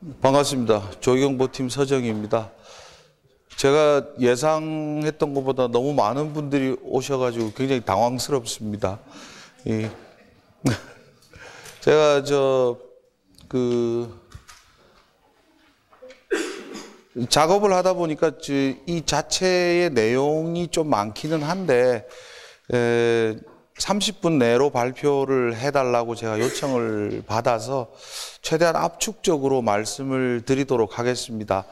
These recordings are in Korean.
반갑습니다. 조경보팀 서정희입니다. 제가 예상했던 것보다 너무 많은 분들이 오셔가지고 굉장히 당황스럽습니다. 제가 작업을 하다 보니까 이 자체의 내용이 좀 많기는 한데 30분 내로 발표를 해달라고 제가 요청을 받아서 최대한 압축적으로 말씀을 드리도록 하겠습니다.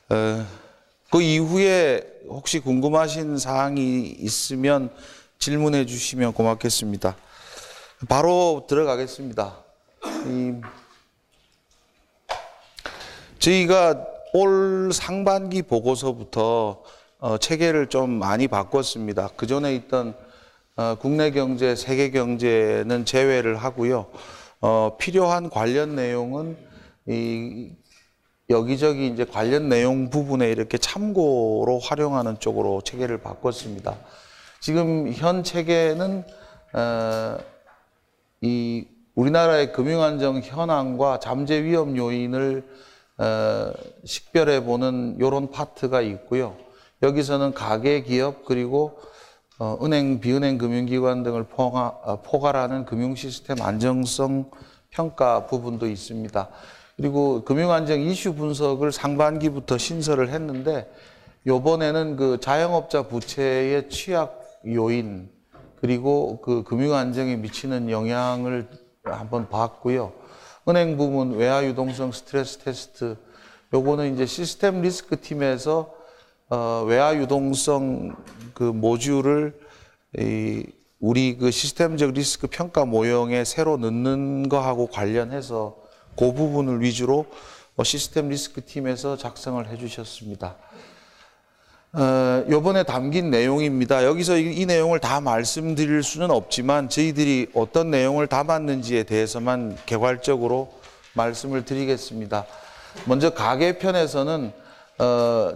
그 이후에 혹시 궁금하신 사항이 있으면 질문해 주시면 고맙겠습니다. 바로 들어가겠습니다. 저희가 올 상반기 보고서부터 체계를 좀 많이 바꿨습니다. 그 전에 있던 국내 경제, 세계 경제는 제외를 하고요. 필요한 관련 내용은 여기저기 이제 관련 내용 부분에 이렇게 참고로 활용하는 쪽으로 체계를 바꿨습니다. 지금 현 체계는 이 우리나라의 금융안정 현황과 잠재 위험 요인을 식별해 보는 이런 파트가 있고요. 여기서는 가계, 기업 그리고 은행, 비은행 금융기관 등을 포괄하는 금융시스템 안정성 평가 부분도 있습니다. 그리고 금융안정 이슈 분석을 상반기부터 신설을 했는데 이번에는 그 자영업자 부채의 취약 요인 그리고 그 금융안정에 미치는 영향을 한번 봤고요. 은행 부문 외화 유동성 스트레스 테스트 요거는 이제 시스템 리스크 팀에서 외화 유동성 그 모듈을 우리 그 시스템적 리스크 평가 모형에 새로 넣는 거하고 관련해서 그 부분을 위주로 시스템 리스크 팀에서 작성을 해 주셨습니다. 요번에 담긴 내용입니다. 여기서 이 내용을 다 말씀드릴 수는 없지만 저희들이 어떤 내용을 담았는지에 대해서만 개괄적으로 말씀을 드리겠습니다. 먼저 가계편에서는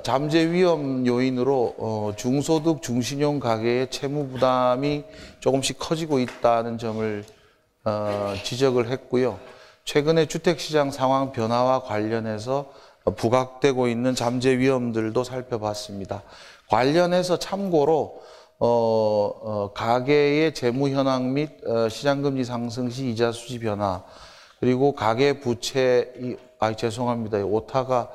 잠재 위험 요인으로 중소득 중신용 가계의 채무 부담이 조금씩 커지고 있다는 점을 지적을 했고요. 최근에 주택시장 상황 변화와 관련해서 부각되고 있는 잠재 위험들도 살펴봤습니다. 관련해서 참고로 가계의 재무 현황 및 시장금리 상승 시 이자 수지 변화 그리고 가계 부채 죄송합니다. 오타가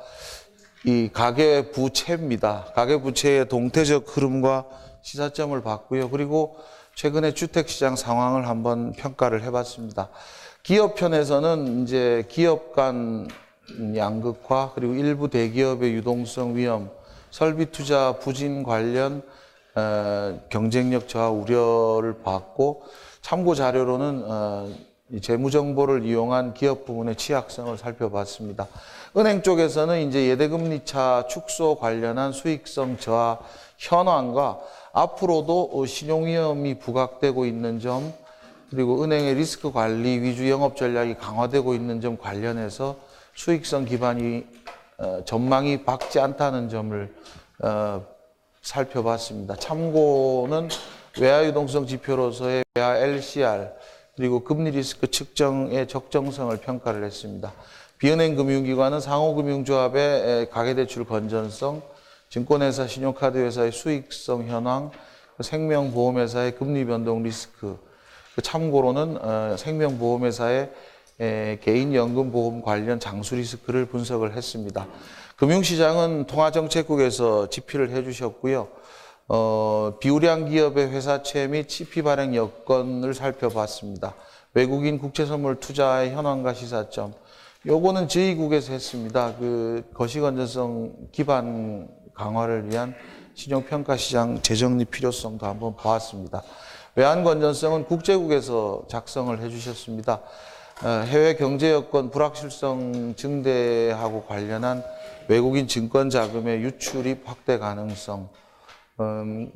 이 가계 부채입니다. 가계 부채의 동태적 흐름과 시사점을 봤고요. 그리고 최근에 주택시장 상황을 한번 평가를 해봤습니다. 기업 편에서는 이제 기업 간 양극화 그리고 일부 대기업의 유동성 위험, 설비 투자 부진 관련 경쟁력 저하 우려를 봤고 참고 자료로는 재무 정보를 이용한 기업 부문의 취약성을 살펴봤습니다. 은행 쪽에서는 이제 예대금리차 축소 관련한 수익성 저하 현황과 앞으로도 신용 위험이 부각되고 있는 점 그리고 은행의 리스크 관리 위주 영업 전략이 강화되고 있는 점 관련해서 수익성 기반이 전망이 밝지 않다는 점을 살펴봤습니다. 참고는 외화 유동성 지표로서의 외화 LCR 그리고 금리 리스크 측정의 적정성을 평가를 했습니다. 비은행 금융기관은 상호금융조합의 가계대출 건전성, 증권회사, 신용카드회사의 수익성 현황, 생명보험회사의 금리 변동 리스크, 참고로는 생명보험회사의 개인연금보험 관련 장수 리스크를 분석을 했습니다. 금융시장은 통화정책국에서 집필을 해주셨고요. 비우량 기업의 회사채 및 CP 발행 여건을 살펴봤습니다. 외국인 국채선물 투자의 현황과 시사점. 요거는 저희 국에서 했습니다. 그 거시건전성 기반 강화를 위한 신용평가시장 재정립 필요성도 한번 보았습니다. 외환건전성은 국제국에서 작성을 해주셨습니다. 해외 경제 여건 불확실성 증대하고 관련한 외국인 증권 자금의 유출입 확대 가능성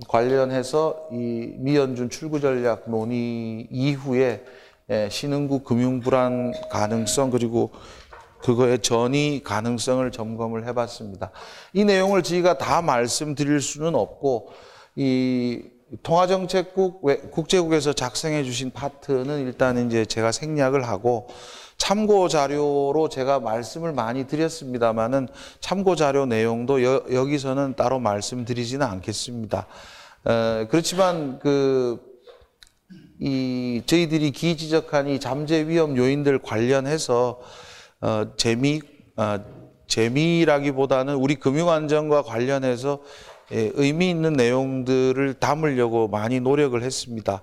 관련해서 이 미연준 출구 전략 논의 이후에 신흥국 금융 불안 가능성 그리고 그거의 전이 가능성을 점검을 해봤습니다. 이 내용을 저희가 다 말씀드릴 수는 없고 이 통화정책국 국제국에서 작성해 주신 파트는 일단 이제 제가 생략을 하고 참고 자료로 제가 말씀을 많이 드렸습니다만은 참고 자료 내용도 여기서는 따로 말씀드리지는 않겠습니다. 그렇지만 저희들이 기지적한 이 잠재 위험 요인들 관련해서 재미라기보다는 우리 금융안정과 관련해서 의미 있는 내용들을 담으려고 많이 노력을 했습니다.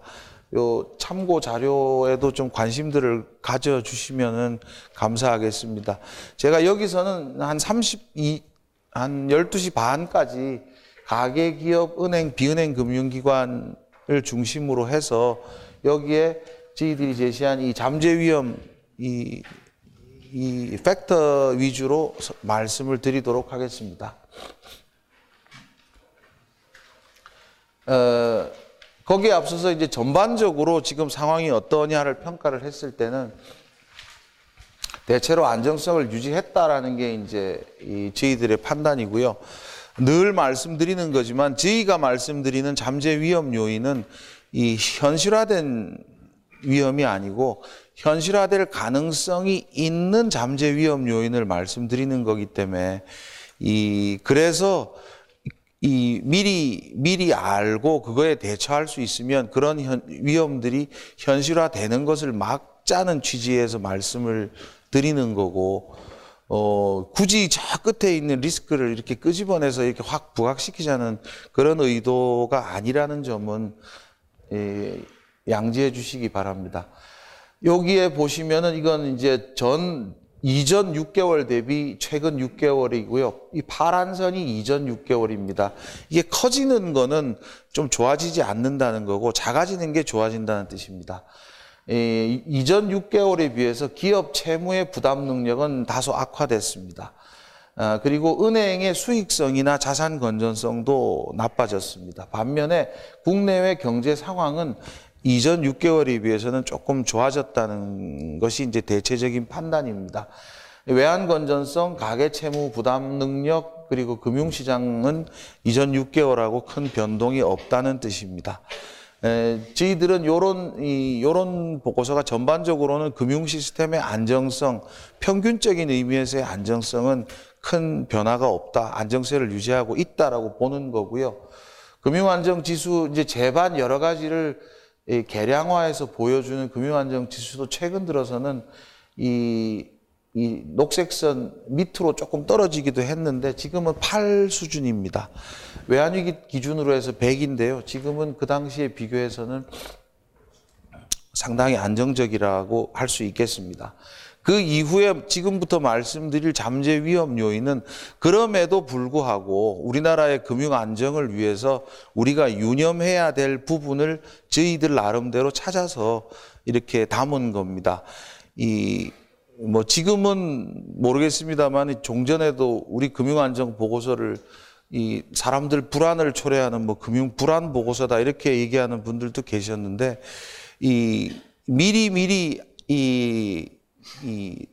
요 참고 자료에도 좀 관심들을 가져주시면 감사하겠습니다. 제가 여기서는 한 12시 반까지 가계, 기업, 은행, 비은행 금융기관을 중심으로 해서 여기에 저희들이 제시한 이 잠재 위험, 이 팩터 위주로 말씀을 드리도록 하겠습니다. 거기에 앞서서 이제 전반적으로 지금 상황이 어떠냐를 평가를 했을 때는 대체로 안정성을 유지했다라는 게 이제 저희들의 판단이고요. 늘 말씀드리는 거지만 저희가 말씀드리는 잠재 위험 요인은 이 현실화된 위험이 아니고 현실화될 가능성이 있는 잠재 위험 요인을 말씀드리는 거기 때문에 그래서 미리 알고 그거에 대처할 수 있으면 그런 위험들이 현실화되는 것을 막자는 취지에서 말씀을 드리는 거고, 굳이 저 끝에 있는 리스크를 이렇게 끄집어내서 이렇게 확 부각시키자는 그런 의도가 아니라는 점은 양지해 주시기 바랍니다. 여기에 보시면은 이건 이제 이전 6개월 대비 최근 6개월이고요. 이 파란 선이 이전 6개월입니다. 이게 커지는 거는 좀 좋아지지 않는다는 거고 작아지는 게 좋아진다는 뜻입니다. 이전 6개월에 비해서 기업 채무의 부담 능력은 다소 악화됐습니다. 그리고 은행의 수익성이나 자산 건전성도 나빠졌습니다. 반면에 국내외 경제 상황은 이전 6개월에 비해서는 조금 좋아졌다는 것이 이제 대체적인 판단입니다. 외환 건전성, 가계 채무 부담 능력, 그리고 금융시장은 이전 6개월하고 큰 변동이 없다는 뜻입니다. 저희들은 요런 보고서가 전반적으로는 금융 시스템의 안정성, 평균적인 의미에서의 안정성은 큰 변화가 없다, 안정세를 유지하고 있다라고 보는 거고요. 금융안정지수 이제 제반 여러 가지를 개량화해서 보여주는 금융안정지수도 최근 들어서는 이 녹색선 밑으로 조금 떨어지기도 했는데 지금은 8 수준입니다. 외환위기 기준으로 해서 100인데요. 지금은 그 당시에 비교해서는 상당히 안정적이라고 할 수 있겠습니다. 그 이후에 지금부터 말씀드릴 잠재 위험 요인은 그럼에도 불구하고 우리나라의 금융 안정을 위해서 우리가 유념해야 될 부분을 저희들 나름대로 찾아서 이렇게 담은 겁니다. 지금은 모르겠습니다만 종전에도 우리 금융 안정 보고서를 사람들 불안을 초래하는 금융 불안 보고서다 이렇게 얘기하는 분들도 계셨는데 미리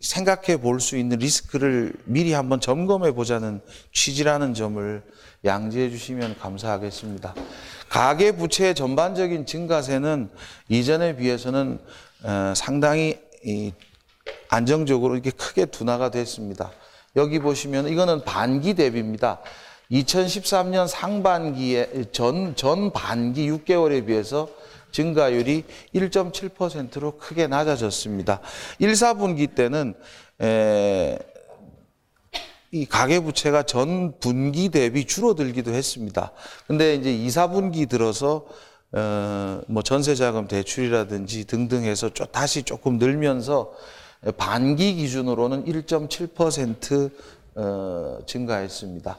생각해 볼 수 있는 리스크를 미리 한번 점검해 보자는 취지라는 점을 양지해 주시면 감사하겠습니다. 가계 부채의 전반적인 증가세는 이전에 비해서는 상당히 안정적으로 이렇게 크게 둔화가 됐습니다. 여기 보시면 이거는 반기 대비입니다. 2013년 상반기에 전 반기 6개월에 비해서 증가율이 1.7%로 크게 낮아졌습니다. 1, 4분기 때는 이 가계부채가 전 분기 대비 줄어들기도 했습니다. 근데 이제 2, 4분기 들어서 전세자금 대출이라든지 등등 해서 다시 조금 늘면서 반기 기준으로는 1.7% 증가했습니다.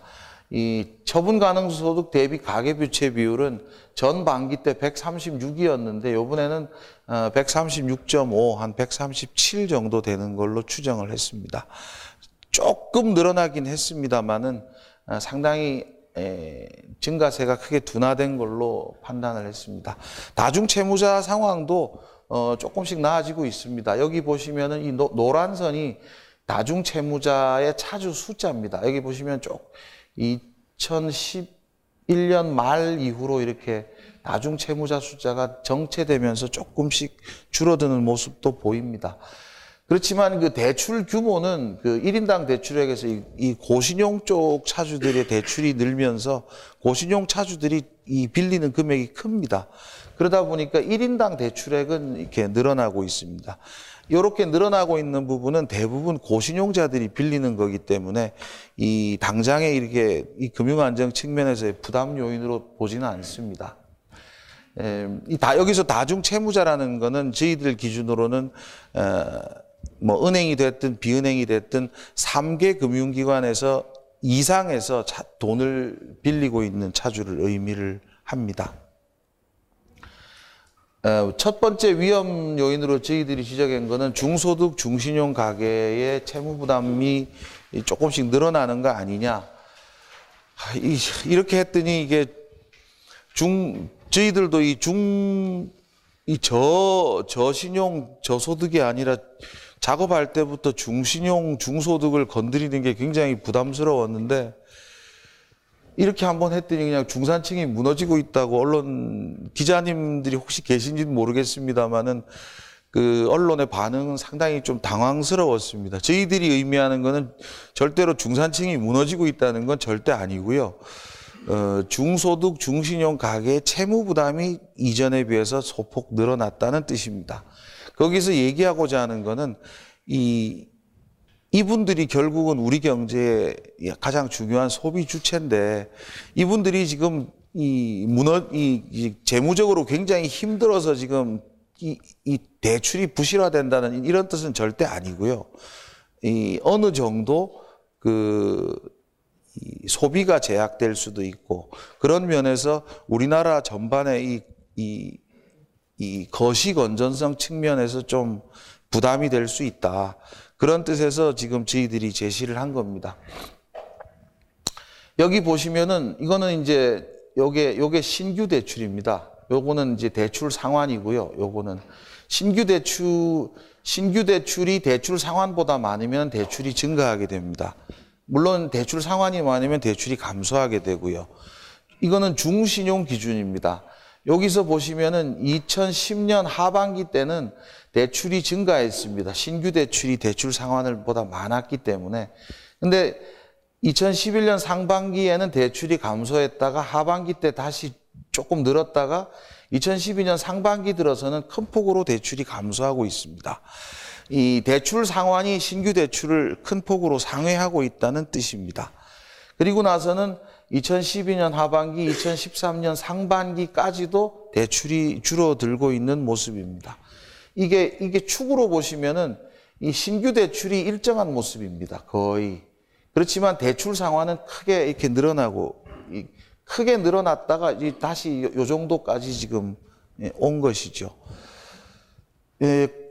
이 처분 가능 소득 대비 가계부채 비율은 전 반기 때 136이었는데 이번에는 136.5, 한 137 정도 되는 걸로 추정을 했습니다. 조금 늘어나긴 했습니다만은 상당히 증가세가 크게 둔화된 걸로 판단을 했습니다. 다중채무자 상황도 조금씩 나아지고 있습니다. 여기 보시면은 이 노란 선이 다중채무자의 차주 숫자입니다. 여기 보시면 2011년 말 이후로 이렇게 다중채무자 숫자가 정체되면서 조금씩 줄어드는 모습도 보입니다. 그렇지만 그 대출 규모는 그 1인당 대출액에서 이 고신용 쪽 차주들의 대출이 늘면서 고신용 차주들이 이 빌리는 금액이 큽니다. 그러다 보니까 1인당 대출액은 이렇게 늘어나고 있습니다. 이렇게 늘어나고 있는 부분은 대부분 고신용자들이 빌리는 거기 때문에 이 당장에 이렇게 이 금융안정 측면에서의 부담 요인으로 보지는 않습니다. 여기서 다중채무자라는 거는 저희들 기준으로는 뭐 은행이 됐든 비은행이 됐든 3개 금융기관에서 이상에서 돈을 빌리고 있는 차주를 의미를 합니다. 첫 번째 위험 요인으로 저희들이 지적한 거는 중소득 중신용 가계의 채무 부담이 조금씩 늘어나는 거 아니냐. 이렇게 했더니 이게 저희들도 저신용 저소득이 아니라 작업할 때부터 중신용 중소득을 건드리는 게 굉장히 부담스러웠는데 이렇게 한번 했더니 그냥 중산층이 무너지고 있다고 언론 기자님들이 혹시 계신지는 모르겠습니다만은 그 언론의 반응은 상당히 좀 당황스러웠습니다. 저희들이 의미하는 거는 절대로 중산층이 무너지고 있다는 건 절대 아니고요. 중소득 중신용 가계의 채무 부담이 이전에 비해서 소폭 늘어났다는 뜻입니다. 거기서 얘기하고자 하는 거는 이분들이 결국은 우리 경제의 가장 중요한 소비 주체인데 이분들이 지금 재무적으로 굉장히 힘들어서 지금 이 대출이 부실화된다는 이런 뜻은 절대 아니고요. 어느 정도 소비가 제약될 수도 있고 그런 면에서 우리나라 전반의 이 거시 건전성 측면에서 좀 부담이 될 수 있다. 그런 뜻에서 지금 저희들이 제시를 한 겁니다. 여기 보시면은 이거는 이제 요게 신규 대출입니다. 요거는 이제 대출 상환이고요. 요거는 신규 대출이 대출 상환보다 많으면 대출이 증가하게 됩니다. 물론 대출 상환이 많으면 대출이 감소하게 되고요. 이거는 중신용 기준입니다. 여기서 보시면은 2010년 하반기 때는 대출이 증가했습니다. 신규 대출이 대출 상환보다 많았기 때문에. 근데 2011년 상반기에는 대출이 감소했다가 하반기 때 다시 조금 늘었다가 2012년 상반기 들어서는 큰 폭으로 대출이 감소하고 있습니다. 이 대출 상환이 신규 대출을 큰 폭으로 상회하고 있다는 뜻입니다. 그리고 나서는 2012년 하반기, 2013년 상반기까지도 대출이 줄어들고 있는 모습입니다. 이게 축으로 보시면은 이 신규 대출이 일정한 모습입니다. 거의. 그렇지만 대출 상환은 크게 이렇게 크게 늘어났다가 다시 요 정도까지 지금 온 것이죠.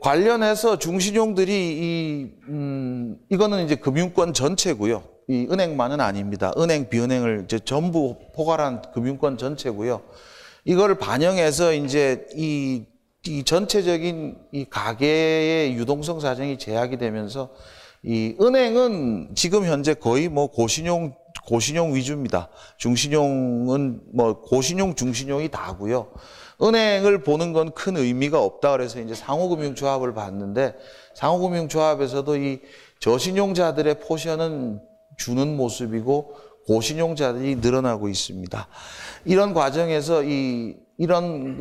관련해서 중신용들이 이거는 이제 금융권 전체고요. 이 은행만은 아닙니다. 은행, 비은행을 이제 전부 포괄한 금융권 전체고요. 이걸 반영해서 이제 이 전체적인 이 가계의 유동성 사정이 제약이 되면서 이 은행은 지금 현재 거의 뭐 고신용 위주입니다. 중신용은 뭐 고신용, 중신용이 다고요. 은행을 보는 건 큰 의미가 없다 그래서 이제 상호금융조합을 봤는데 상호금융조합에서도 이 저신용자들의 포션은 주는 모습이고 고신용자들이 늘어나고 있습니다. 이런 과정에서 이런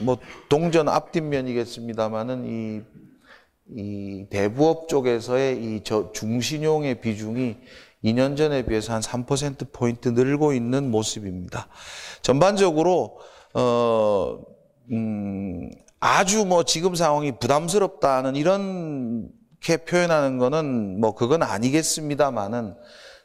뭐 동전 앞뒷면이겠습니다만은 이 대부업 쪽에서의 이 중신용의 비중이 2년 전에 비해서 한 3%포인트 늘고 있는 모습입니다. 전반적으로 아주 뭐 지금 상황이 부담스럽다는 이렇게 표현하는 거는 뭐 그건 아니겠습니다만은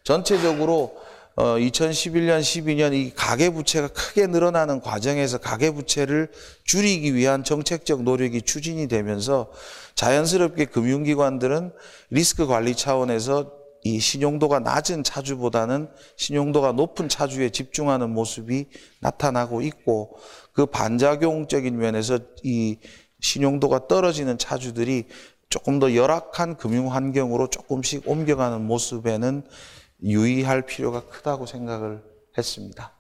전체적으로 2011년, 12년 이 가계부채가 크게 늘어나는 과정에서 가계부채를 줄이기 위한 정책적 노력이 추진이 되면서 자연스럽게 금융기관들은 리스크 관리 차원에서 이 신용도가 낮은 차주보다는 신용도가 높은 차주에 집중하는 모습이 나타나고 있고 그 반작용적인 면에서 이 신용도가 떨어지는 차주들이 조금 더 열악한 금융 환경으로 조금씩 옮겨가는 모습에는 유의할 필요가 크다고 생각을 했습니다.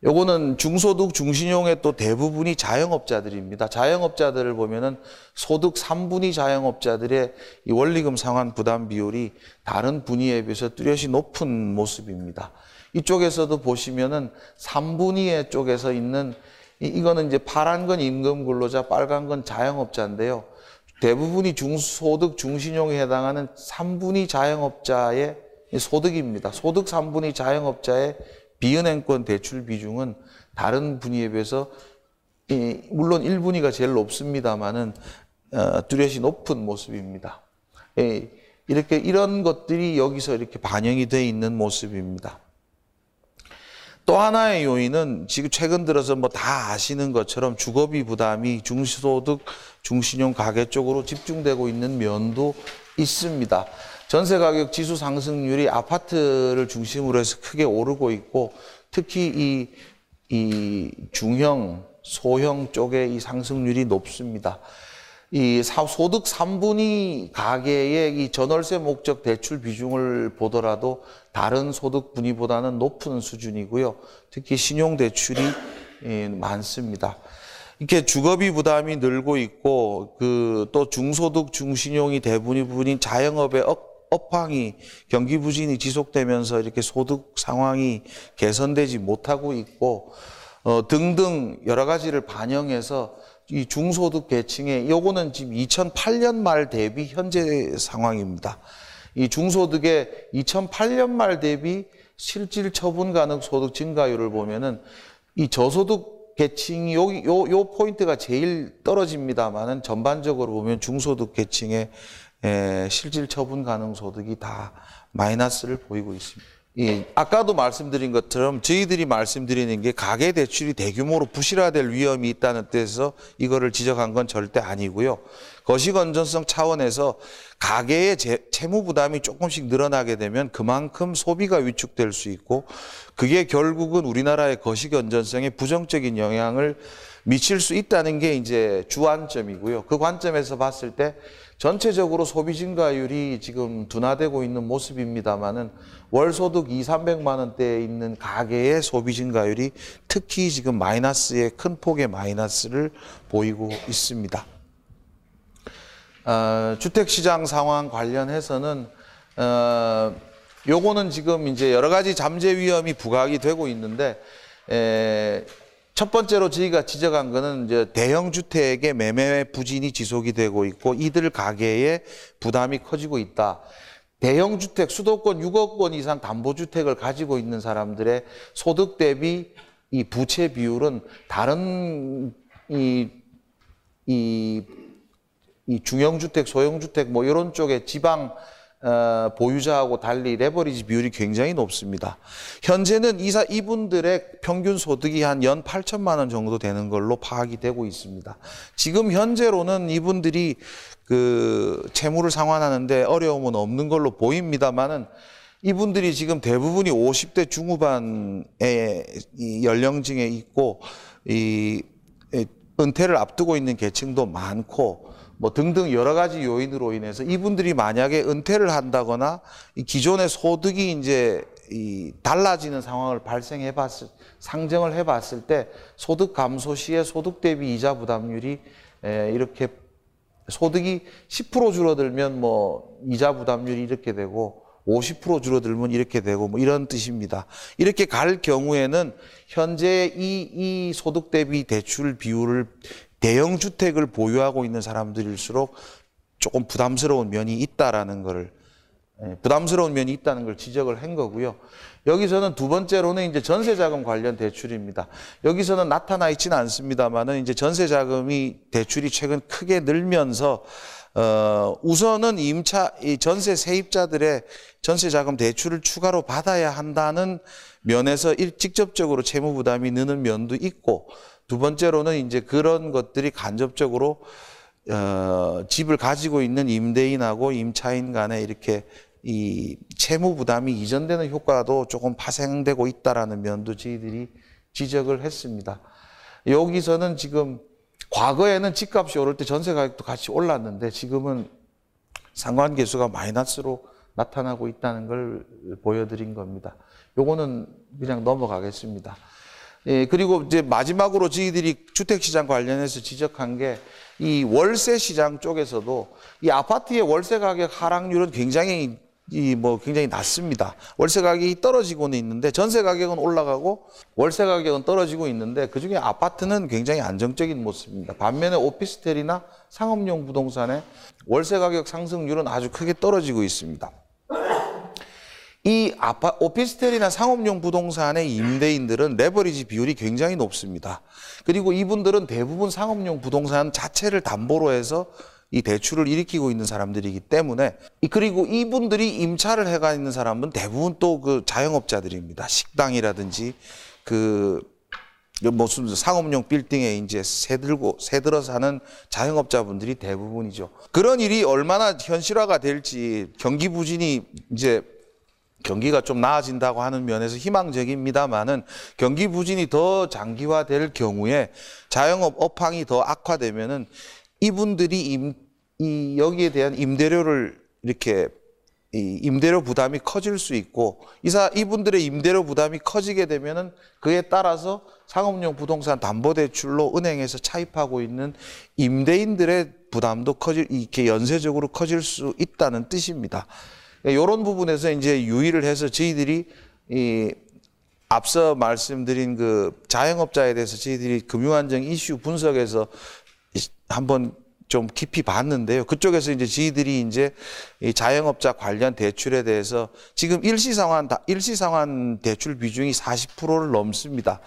요거는 중소득 중신용의 또 대부분이 자영업자들입니다. 자영업자들을 보면은 소득 3분위 자영업자들의 이 원리금 상환 부담 비율이 다른 분위에 비해서 뚜렷이 높은 모습입니다. 이쪽에서도 보시면은 3분위의 쪽에서 있는 이거는 이제 파란 건 임금 근로자, 빨간 건 자영업자인데요. 대부분이 중소득 중신용에 해당하는 3분위 자영업자의 소득입니다. 소득 3분위 자영업자의 비은행권 대출 비중은 다른 분위에 비해서 물론 1분위가 제일 높습니다만은 뚜렷이 높은 모습입니다. 이렇게 이런 것들이 여기서 이렇게 반영이 되어 있는 모습입니다. 또 하나의 요인은 지금 최근 들어서 뭐 다 아시는 것처럼 주거비 부담이 중소득 중신용 가계 쪽으로 집중되고 있는 면도 있습니다. 전세 가격 지수 상승률이 아파트를 중심으로 해서 크게 오르고 있고, 특히 이 중형, 소형 쪽의 이 상승률이 높습니다. 이 소득 3분위 가계의 이 전월세 목적 대출 비중을 보더라도 다른 소득 분위보다는 높은 수준이고요. 특히 신용 대출이 많습니다. 이렇게 주거비 부담이 늘고 있고, 또 중소득 중신용이 대부분인 자영업의 업황이 경기 부진이 지속되면서 이렇게 소득 상황이 개선되지 못하고 있고 등등 여러 가지를 반영해서 이 중소득 계층의 요거는 지금 2008년 말 대비 현재 상황입니다. 이 중소득의 2008년 말 대비 실질 처분 가능 소득 증가율을 보면은 이 저소득 계층이 요 포인트가 제일 떨어집니다만은 전반적으로 보면 중소득 계층의 실질 처분 가능 소득이 다 마이너스를 보이고 있습니다. 아까도 말씀드린 것처럼 저희들이 말씀드리는 게 가계 대출이 대규모로 부실화될 위험이 있다는 뜻에서 이거를 지적한 건 절대 아니고요. 거시 건전성 차원에서 가계의 채무 부담이 조금씩 늘어나게 되면 그만큼 소비가 위축될 수 있고, 그게 결국은 우리나라의 거시 건전성에 부정적인 영향을 미칠 수 있다는 게 이제 주안점이고요. 그 관점에서 봤을 때 전체적으로 소비 증가율이 지금 둔화되고 있는 모습입니다만은 월소득 200~300만 원대에 있는 가계의 소비 증가율이 특히 지금 마이너스의 큰 폭의 마이너스를 보이고 있습니다. 주택시장 상황 관련해서는 요거는 지금 이제 여러 가지 잠재 위험이 부각이 되고 있는데, 첫 번째로 저희가 지적한 거는 이제 대형 주택의 매매 부진이 지속이 되고 있고 이들 가계의 부담이 커지고 있다. 대형 주택, 수도권 6억 원 이상 담보주택을 가지고 있는 사람들의 소득 대비 이 부채 비율은 다른 이 중형주택, 소형주택 뭐 이런 쪽의 지방 보유자하고 달리 레버리지 비율이 굉장히 높습니다. 현재는 이분들의 평균 소득이 한 연 8천만 원 정도 되는 걸로 파악이 되고 있습니다. 지금 현재로는 이분들이 그 채무를 상환하는데 어려움은 없는 걸로 보입니다만은 이분들이 지금 대부분이 50대 중후반의 이 연령층에 있고 은퇴를 앞두고 있는 계층도 많고 뭐 등등 여러 가지 요인으로 인해서 이분들이 만약에 은퇴를 한다거나 이 기존의 소득이 이제 달라지는 상황을 상정을 해봤을 때 소득 감소 시에 소득 대비 이자 부담률이 이렇게 소득이 10% 줄어들면 뭐 이자 부담률이 이렇게 되고 50% 줄어들면 이렇게 되고 뭐 이런 뜻입니다. 이렇게 갈 경우에는 현재 이 소득 대비 대출 비율을 대형 주택을 보유하고 있는 사람들일수록 조금 부담스러운 면이 있다는 걸 지적을 한 거고요. 여기서는 두 번째로는 이제 전세자금 관련 대출입니다. 여기서는 나타나 있지는 않습니다만은 이제 전세자금이 대출이 최근 크게 늘면서 우선은 이 전세 세입자들의 전세자금 대출을 추가로 받아야 한다는 면에서 직접적으로 채무 부담이 느는 면도 있고, 두 번째로는 이제 그런 것들이 간접적으로 집을 가지고 있는 임대인하고 임차인 간에 이렇게 이 채무 부담이 이전되는 효과도 조금 파생되고 있다라는 면도 저희들이 지적을 했습니다. 여기서는 지금 과거에는 집값이 오를 때 전세 가격도 같이 올랐는데 지금은 상관계수가 마이너스로 나타나고 있다는 걸 보여드린 겁니다. 요거는 그냥 넘어가겠습니다. 예, 그리고 이제 마지막으로 저희들이 주택시장 관련해서 지적한 게 이 월세 시장 쪽에서도 이 아파트의 월세 가격 하락률은 굉장히 굉장히 낮습니다. 월세 가격이 떨어지고는 있는데 전세 가격은 올라가고 월세 가격은 떨어지고 있는데 그중에 아파트는 굉장히 안정적인 모습입니다. 반면에 오피스텔이나 상업용 부동산의 월세 가격 상승률은 아주 크게 떨어지고 있습니다. 이 오피스텔이나 상업용 부동산의 임대인들은 레버리지 비율이 굉장히 높습니다. 그리고 이분들은 대부분 상업용 부동산 자체를 담보로 해서 이 대출을 일으키고 있는 사람들이기 때문에, 그리고 이분들이 임차를 해가 있는 사람은 대부분 또 그 자영업자들입니다. 식당이라든지 무슨 상업용 빌딩에 이제 새 들어 사는 자영업자분들이 대부분이죠. 그런 일이 얼마나 현실화가 될지 경기 부진이 이제 경기가 좀 나아진다고 하는 면에서 희망적입니다만은 경기 부진이 더 장기화될 경우에 자영업 업황이 더 악화되면은 이분들이 여기에 대한 임대료를 이렇게 임대료 부담이 커질 수 있고 이분들의 임대료 부담이 커지게 되면은 그에 따라서 상업용 부동산 담보대출로 은행에서 차입하고 있는 임대인들의 부담도 이렇게 연쇄적으로 커질 수 있다는 뜻입니다. 이런 부분에서 이제 유의를 해서 저희들이 앞서 말씀드린 그 자영업자에 대해서 저희들이 금융안정 이슈 분석에서 한번 좀 깊이 봤는데요. 그쪽에서 이제 저희들이 이제 이 자영업자 관련 대출에 대해서 지금 일시상환 대출 비중이 40%를 넘습니다.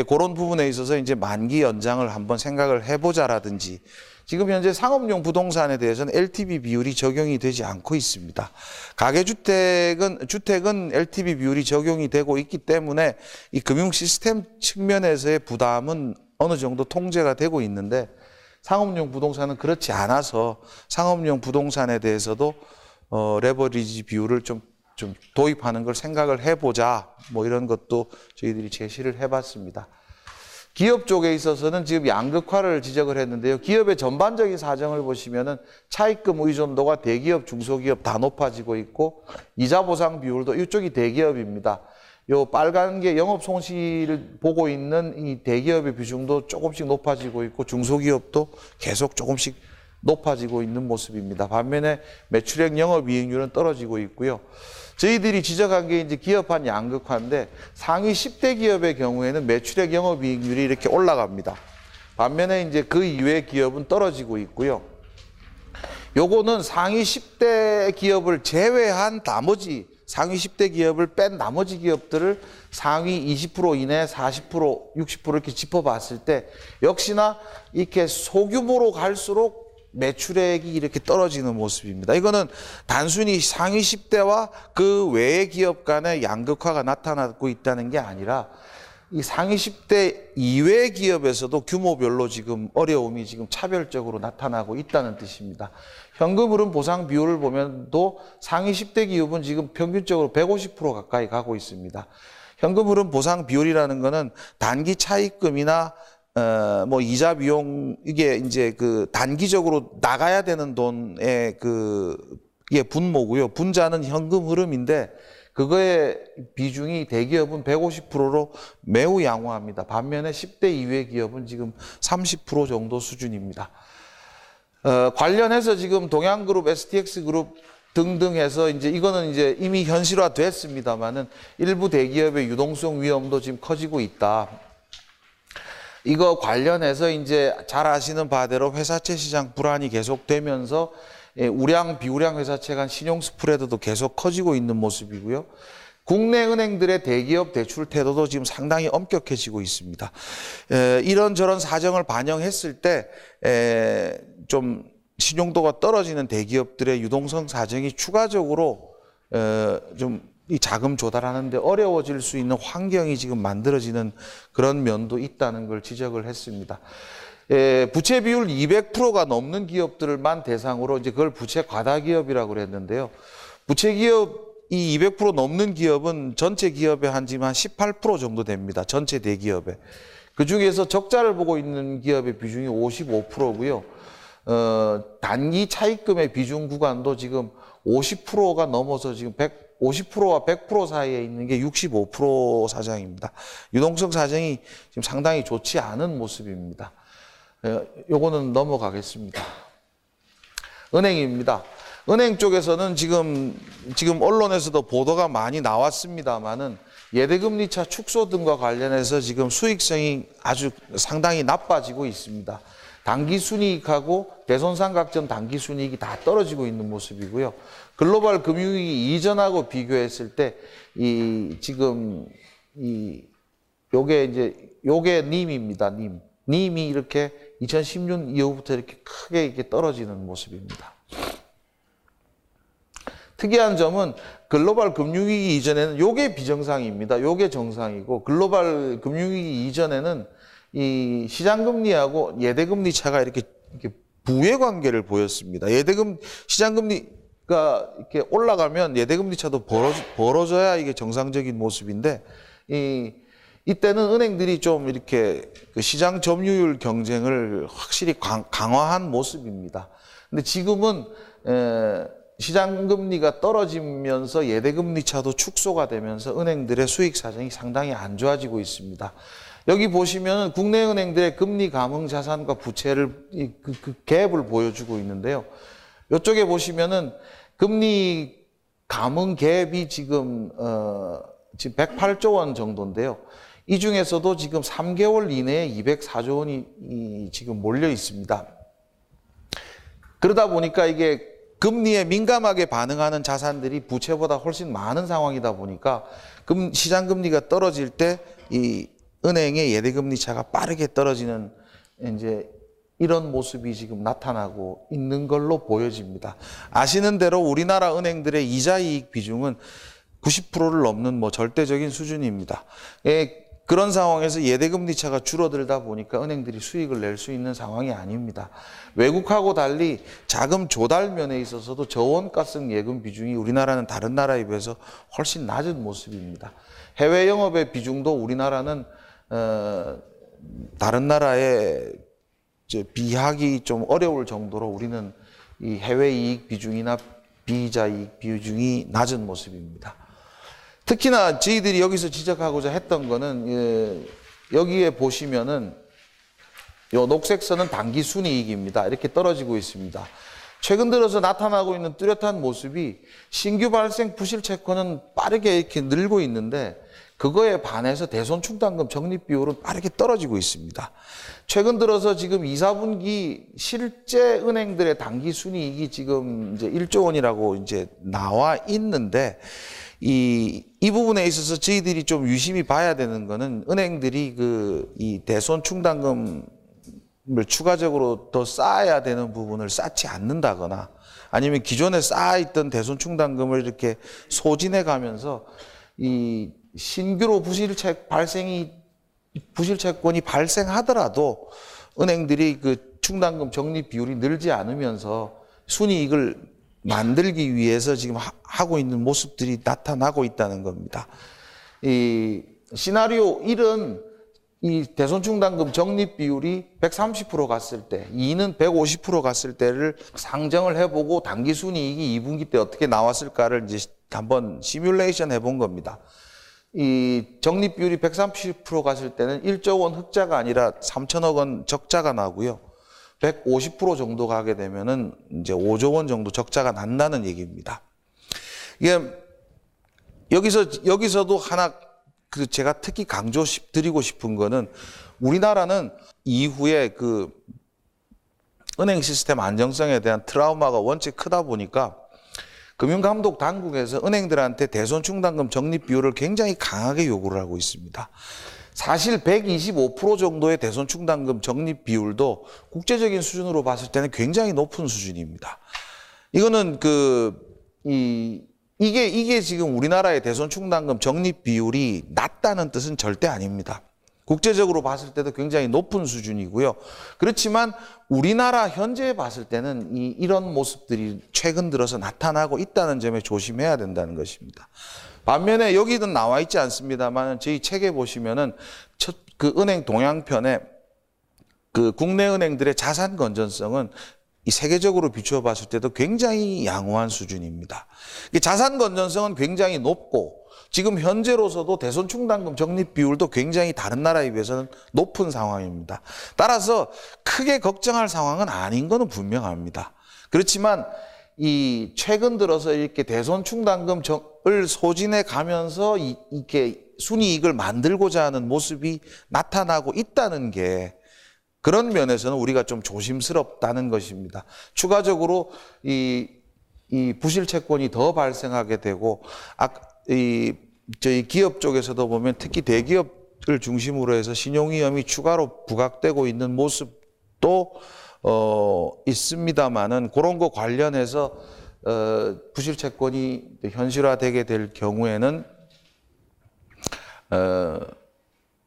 그런 부분에 있어서 이제 만기 연장을 한번 생각을 해보자라든지, 지금 현재 상업용 부동산에 대해서는 LTV 비율이 적용이 되지 않고 있습니다. 주택은 LTV 비율이 적용이 되고 있기 때문에 이 금융 시스템 측면에서의 부담은 어느 정도 통제가 되고 있는데, 상업용 부동산은 그렇지 않아서 상업용 부동산에 대해서도 레버리지 비율을 좀 도입하는 걸 생각을 해보자, 이런 것도 저희들이 제시를 해봤습니다. 기업 쪽에 있어서는 지금 양극화를 지적을 했는데요. 기업의 전반적인 사정을 보시면은 차입금 의존도가 대기업, 중소기업 다 높아지고 있고, 이자 보상 비율도 이쪽이 대기업입니다. 요 빨간 게 영업 손실을 보고 있는 이 대기업의 비중도 조금씩 높아지고 있고, 중소기업도 계속 조금씩 높아지고 있는 모습입니다. 반면에 매출액 영업이익률은 떨어지고 있고요. 저희들이 지적한 게 이제 기업한 양극화인데, 상위 10대 기업의 경우에는 매출액 영업이익률이 이렇게 올라갑니다. 반면에 이제 그 이외의 기업은 떨어지고 있고요. 요거는 상위 10대 기업을 제외한 나머지 상위 10대 기업을 뺀 나머지 기업들을 상위 20% 이내 40%, 60% 이렇게 짚어봤을 때 역시나 이렇게 소규모로 갈수록 매출액이 이렇게 떨어지는 모습입니다. 이거는 단순히 상위 10대와 그 외의 기업 간의 양극화가 나타나고 있다는 게 아니라 이 상위 10대 이외의 기업에서도 규모별로 지금 어려움이 지금 차별적으로 나타나고 있다는 뜻입니다. 현금 흐름 보상 비율을 보면도 상위 10대 기업은 지금 평균적으로 150% 가까이 가고 있습니다. 현금 흐름 보상 비율이라는 거는 단기 차입금이나 이자 비용, 이게 이제 그 단기적으로 나가야 되는 돈의 이게 분모고요. 분자는 현금 흐름인데 그거의 비중이 대기업은 150%로 매우 양호합니다. 반면에 10대 이외 기업은 지금 30% 정도 수준입니다. 관련해서 지금 동양그룹, STX그룹 등등 해서 이거는 이미 현실화됐습니다만은 일부 대기업의 유동성 위험도 지금 커지고 있다. 이거 관련해서 잘 아시는 바대로 회사채 시장 불안이 계속되면서 우량, 비우량 회사채 간 신용 스프레드도 계속 커지고 있는 모습이고요. 국내 은행들의 대기업 대출 태도도 지금 상당히 엄격해지고 있습니다. 이런저런 사정을 반영했을 때 좀 신용도가 떨어지는 대기업들의 유동성 사정이 추가적으로 좀 이 자금 조달하는데 어려워질 수 있는 환경이 지금 만들어지는 그런 면도 있다는 걸 지적을 했습니다. 부채 비율 200%가 넘는 기업들만 대상으로 그걸 부채 과다 기업이라고 그랬는데요. 부채 기업이 200% 넘는 기업은 전체 기업의 지금 한 18% 정도 됩니다. 전체 대기업에. 그 중에서 적자를 보고 있는 기업의 비중이 55%고요. 단기 차입금의 비중 구간도 지금 50%가 넘어서 지금 50%와 100% 사이에 있는 게 65% 사정입니다. 유동성 사정이 지금 상당히 좋지 않은 모습입니다. 요거는 넘어가겠습니다. 은행입니다. 은행 쪽에서는 지금 언론에서도 보도가 많이 나왔습니다만은 예대금리차 축소 등과 관련해서 지금 수익성이 아주 상당히 나빠지고 있습니다. 당기순이익하고 대손삼각전 당기순이익이 다 떨어지고 있는 모습이고요. 글로벌 금융위기 이전하고 비교했을 때 요게 님입니다. 님이 이렇게 2016년 이후부터 이렇게 크게 떨어지는 모습입니다. 특이한 점은 글로벌 금융위기 이전에는 요게 비정상입니다. 요게 정상이고 글로벌 금융위기 이전에는 이 시장금리하고 예대금리 차가 이렇게 부의 관계를 보였습니다. 시장금리가 이렇게 올라가면 예대금리 차도 벌어져야 이게 정상적인 모습인데 이때는 은행들이 좀 이렇게 그 시장 점유율 경쟁을 확실히 강화한 모습입니다. 근데 지금은 시장금리가 떨어지면서 예대금리 차도 축소가 되면서 은행들의 수익 사정이 상당히 안 좋아지고 있습니다. 여기 보시면 국내 은행들의 금리 감흥 자산과 부채를 그 갭을 보여주고 있는데요. 이쪽에 보시면은 금리 감흥 갭이 지금 108조 원 정도인데요. 이 중에서도 지금 3개월 이내에 204조 원이 지금 몰려 있습니다. 그러다 보니까 이게 금리에 민감하게 반응하는 자산들이 부채보다 훨씬 많은 상황이다 보니까 시장 금리가 떨어질 때 이 은행의 예대금리 차가 빠르게 떨어지는 이제 이런 모습이 지금 나타나고 있는 걸로 보여집니다. 아시는 대로 우리나라 은행들의 이자이익 비중은 90%를 넘는 절대적인 수준입니다. 그런 상황에서 예대금리 차가 줄어들다 보니까 은행들이 수익을 낼 수 있는 상황이 아닙니다. 외국하고 달리 자금 조달 면에 있어서도 저원가성 예금 비중이 우리나라는 다른 나라에 비해서 훨씬 낮은 모습입니다. 해외 영업의 비중도 우리나라는 다른 나라에 비하기 좀 어려울 정도로 우리는 이 해외 이익 비중이나 비이자 이익 비중이 낮은 모습입니다. 특히나 저희들이 여기서 지적하고자 했던 거는 여기에 보시면은 요 녹색 선은 단기 순이익입니다. 이렇게 떨어지고 있습니다. 최근 들어서 나타나고 있는 뚜렷한 모습이 신규 발생 부실 채권은 빠르게 이렇게 늘고 있는데 그거에 반해서 대손충당금 적립 비율은 빠르게 떨어지고 있습니다. 최근 들어서 지금 2, 4분기 실제 은행들의 단기 순이익이 지금 이제 1조 원이라고 이제 나와 있는데 이 부분에 있어서 저희들이 좀 유심히 봐야 되는 거는 은행들이 이 대손충당금을 추가적으로 더 쌓아야 되는 부분을 쌓지 않는다거나 아니면 기존에 쌓아있던 대손충당금을 이렇게 소진해 가면서 이 신규로 부실채권이 발생하더라도 은행들이 그 충당금 적립 비율이 늘지 않으면서 순이익을 만들기 위해서 지금 하고 있는 모습들이 나타나고 있다는 겁니다. 이 시나리오 1은 이 대손충당금 적립 비율이 130% 갔을 때, 2는 150% 갔을 때를 상정을 해보고 단기 순이익이 2분기 때 어떻게 나왔을까를 이제 한번 시뮬레이션 해본 겁니다. 이 적립 비율이 130% 갔을 때는 1조 원 흑자가 아니라 3천억 원 적자가 나고요. 150% 정도 가게 되면은 이제 5조 원 정도 적자가 난다는 얘기입니다. 이게 여기서도 하나 제가 특히 강조드리고 싶은 거는 우리나라는 이후에 그 은행 시스템 안정성에 대한 트라우마가 원체 크다 보니까 금융감독 당국에서 은행들한테 대손충당금 적립 비율을 굉장히 강하게 요구를 하고 있습니다. 사실 125% 정도의 대손충당금 적립 비율도 국제적인 수준으로 봤을 때는 굉장히 높은 수준입니다. 이거는 이게 지금 우리나라의 대손충당금 적립 비율이 낮다는 뜻은 절대 아닙니다. 국제적으로 봤을 때도 굉장히 높은 수준이고요. 그렇지만 우리나라 현재에 봤을 때는 이런 모습들이 최근 들어서 나타나고 있다는 점에 조심해야 된다는 것입니다. 반면에 여기는 나와 있지 않습니다만 저희 책에 보시면은 그 은행 동향편에 그 국내 은행들의 자산 건전성은 이 세계적으로 비추어 봤을 때도 굉장히 양호한 수준입니다. 자산 건전성은 굉장히 높고 지금 현재로서도 대손충당금 적립 비율도 굉장히 다른 나라에 비해서는 높은 상황입니다. 따라서 크게 걱정할 상황은 아닌 것은 분명합니다. 그렇지만 이 최근 들어서 이렇게 대손충당금을 소진해 가면서 이렇게 순이익을 만들고자 하는 모습이 나타나고 있다는 게 그런 면에서는 우리가 좀 조심스럽다는 것입니다. 추가적으로 이 부실 채권이 더 발생하게 되고 저희 기업 쪽에서도 보면 특히 대기업을 중심으로 해서 신용위험이 추가로 부각되고 있는 모습도 있습니다만은 그런 거 관련해서 부실 채권이 현실화되게 될 경우에는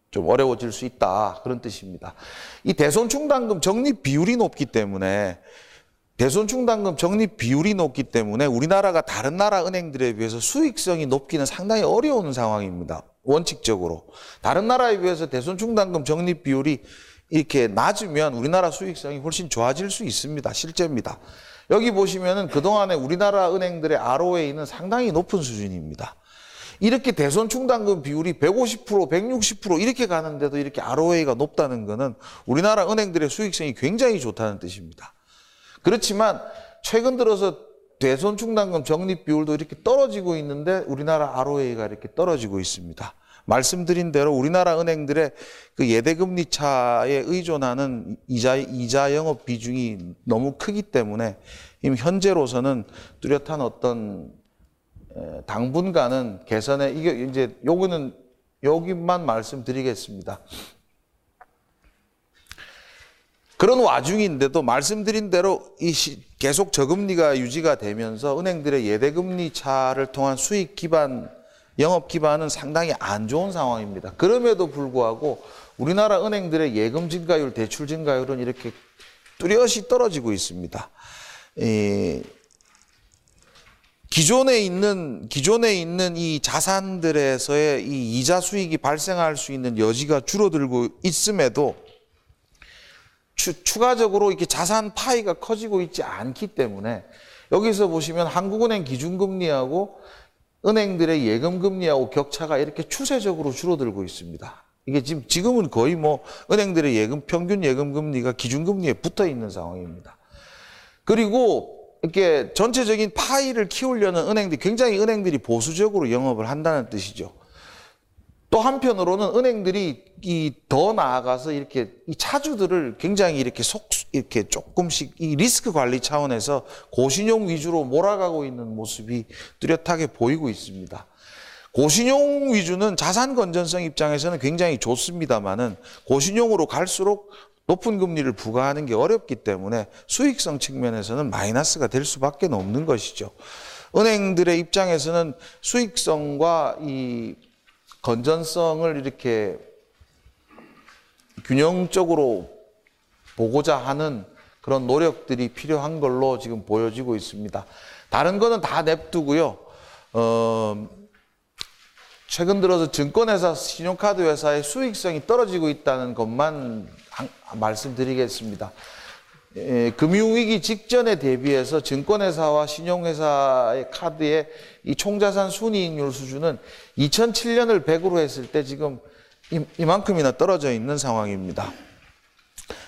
좀 어려워질 수 있다 그런 뜻입니다. 이 대손충당금 적립 비율이 높기 때문에 우리나라가 다른 나라 은행들에 비해서 수익성이 높기는 상당히 어려운 상황입니다. 원칙적으로. 다른 나라에 비해서 대손충당금 적립 비율이 이렇게 낮으면 우리나라 수익성이 훨씬 좋아질 수 있습니다. 실제입니다. 여기 보시면은 그동안에 우리나라 은행들의 ROA는 상당히 높은 수준입니다. 이렇게 대손충당금 비율이 150%, 160% 이렇게 가는데도 이렇게 ROA가 높다는 것은 우리나라 은행들의 수익성이 굉장히 좋다는 뜻입니다. 그렇지만 최근 들어서 대손충당금 적립 비율도 이렇게 떨어지고 있는데 우리나라 ROA가 이렇게 떨어지고 있습니다. 말씀드린 대로 우리나라 은행들의 그 예대금리 차에 의존하는 이자 영업 비중이 너무 크기 때문에 이미 현재로서는 뚜렷한 어떤 당분간은 개선에 이게 이제 요거는 여기만 말씀드리겠습니다. 그런 와중인데도 말씀드린 대로 계속 저금리가 유지가 되면서 은행들의 예대금리 차를 통한 수익 기반, 영업 기반은 상당히 안 좋은 상황입니다. 그럼에도 불구하고 우리나라 은행들의 예금 증가율, 대출 증가율은 이렇게 뚜렷이 떨어지고 있습니다. 기존에 있는 이 자산들에서의 이 이자 수익이 발생할 수 있는 여지가 줄어들고 있음에도 추가적으로 이렇게 자산 파이가 커지고 있지 않기 때문에 여기서 보시면 한국은행 기준금리하고 은행들의 예금금리하고 격차가 이렇게 추세적으로 줄어들고 있습니다. 이게 지금은 거의 뭐 은행들의 평균 예금금리가 기준금리에 붙어 있는 상황입니다. 그리고 이렇게 전체적인 파이를 키우려는 은행들이 보수적으로 영업을 한다는 뜻이죠. 또 한편으로는 은행들이 더 나아가서 이렇게 이 차주들을 굉장히 이렇게 조금씩 이 리스크 관리 차원에서 고신용 위주로 몰아가고 있는 모습이 뚜렷하게 보이고 있습니다. 고신용 위주는 자산 건전성 입장에서는 굉장히 좋습니다만은 고신용으로 갈수록 높은 금리를 부과하는 게 어렵기 때문에 수익성 측면에서는 마이너스가 될 수밖에 없는 것이죠. 은행들의 입장에서는 수익성과 이 건전성을 이렇게 균형적으로 보고자 하는 그런 노력들이 필요한 걸로 지금 보여지고 있습니다. 다른 거는 다 냅두고요. 최근 들어서 증권회사, 신용카드 회사의 수익성이 떨어지고 있다는 것만 말씀드리겠습니다. 금융위기 직전에 대비해서 증권회사와 신용회사의 카드의 이 총자산 순이익률 수준은 2007년을 100으로 했을 때 지금 이만큼이나 떨어져 있는 상황입니다.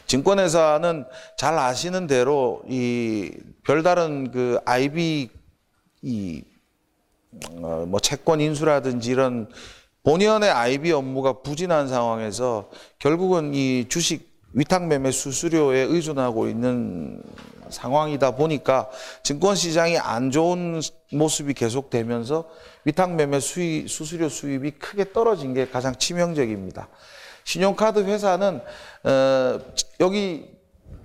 증권회사는 잘 아시는 대로 이 별다른 그 IB 뭐 채권 인수라든지 이런 본연의 IB 업무가 부진한 상황에서 결국은 이 주식 위탁매매 수수료에 의존하고 있는 상황이다 보니까 증권시장이 안 좋은 모습이 계속되면서 위탁매매 수수료 수입이 크게 떨어진 게 가장 치명적입니다. 신용카드 회사는 여기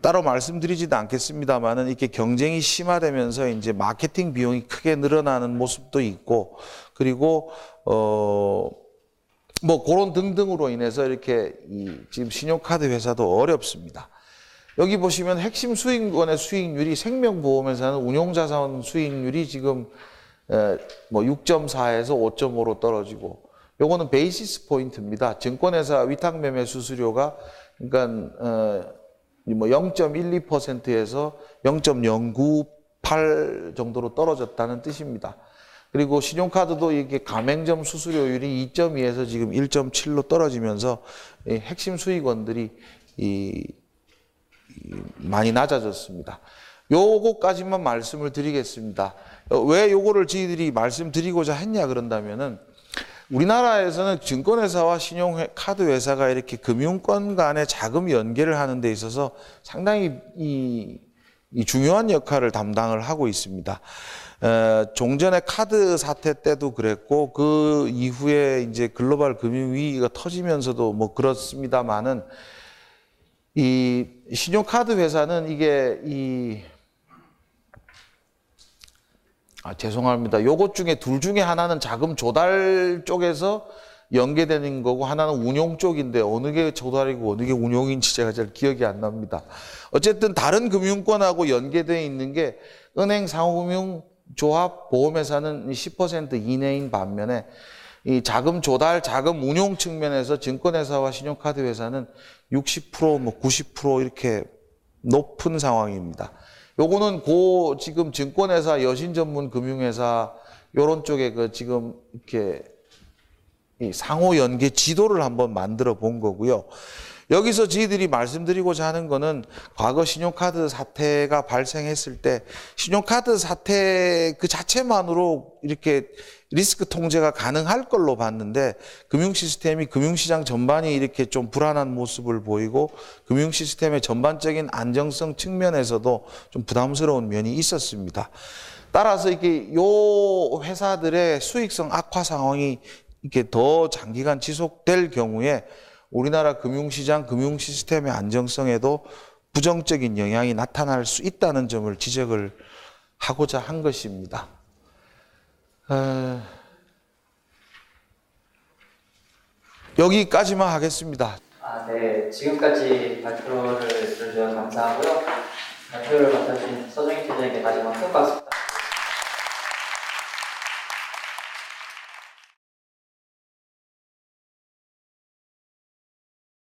따로 말씀드리지도 않겠습니다만은 이렇게 경쟁이 심화되면서 이제 마케팅 비용이 크게 늘어나는 모습도 있고 그리고 뭐 그런 등등으로 인해서 이렇게 지금 신용카드 회사도 어렵습니다. 여기 보시면 핵심 수익원의 수익률이 생명보험회사는 운용자산 수익률이 지금 뭐 6.4에서 5.5로 떨어지고 요거는 베이시스 포인트입니다. 증권회사 위탁매매 수수료가 그러니까 뭐 0.12%에서 0.098 정도로 떨어졌다는 뜻입니다. 그리고 신용카드도 이게 가맹점 수수료율이 2.2에서 지금 1.7로 떨어지면서 핵심 수익원들이 많이 낮아졌습니다. 요거까지만 말씀을 드리겠습니다. 왜 요거를 저희들이 말씀드리고자 했냐 그런다면은 우리나라에서는 증권회사와 신용카드회사가 이렇게 금융권 간의 자금 연계를 하는 데 있어서 상당히 이 중요한 역할을 담당을 하고 있습니다. 종전의 카드 사태 때도 그랬고 그 이후에 이제 글로벌 금융위기가 터지면서도 뭐 그렇습니다만은 이 신용카드 회사는 이게 죄송합니다. 요것 중에 둘 중에 하나는 자금 조달 쪽에서 연계되는 거고 하나는 운용 쪽인데 어느 게 조달이고 어느 게 운용인지 제가 잘 기억이 안 납니다. 어쨌든 다른 금융권하고 연계되어 있는 게 은행, 상호금융조합, 보험회사는 10% 이내인 반면에 이 자금 조달, 자금 운용 측면에서 증권회사와 신용카드 회사는 60%, 뭐 90% 이렇게 높은 상황입니다. 요거는 지금 증권회사, 여신전문금융회사 요런 쪽에 지금 이렇게 이 상호 연계 지도를 한번 만들어 본 거고요. 여기서 저희들이 말씀드리고자 하는 거는 과거 신용카드 사태가 발생했을 때 신용카드 사태 그 자체만으로 이렇게 리스크 통제가 가능할 걸로 봤는데 금융 시스템이 금융시장 전반이 이렇게 좀 불안한 모습을 보이고 금융 시스템의 전반적인 안정성 측면에서도 좀 부담스러운 면이 있었습니다. 따라서 이렇게 요 회사들의 수익성 악화 상황이 이렇게 더 장기간 지속될 경우에 우리나라 금융시장, 금융 시스템의 안정성에도 부정적인 영향이 나타날 수 있다는 점을 지적을 하고자 한 것입니다. 여기까지만 하겠습니다. 네. 지금까지 발표를 들어주셔서 감사하고요. 발표를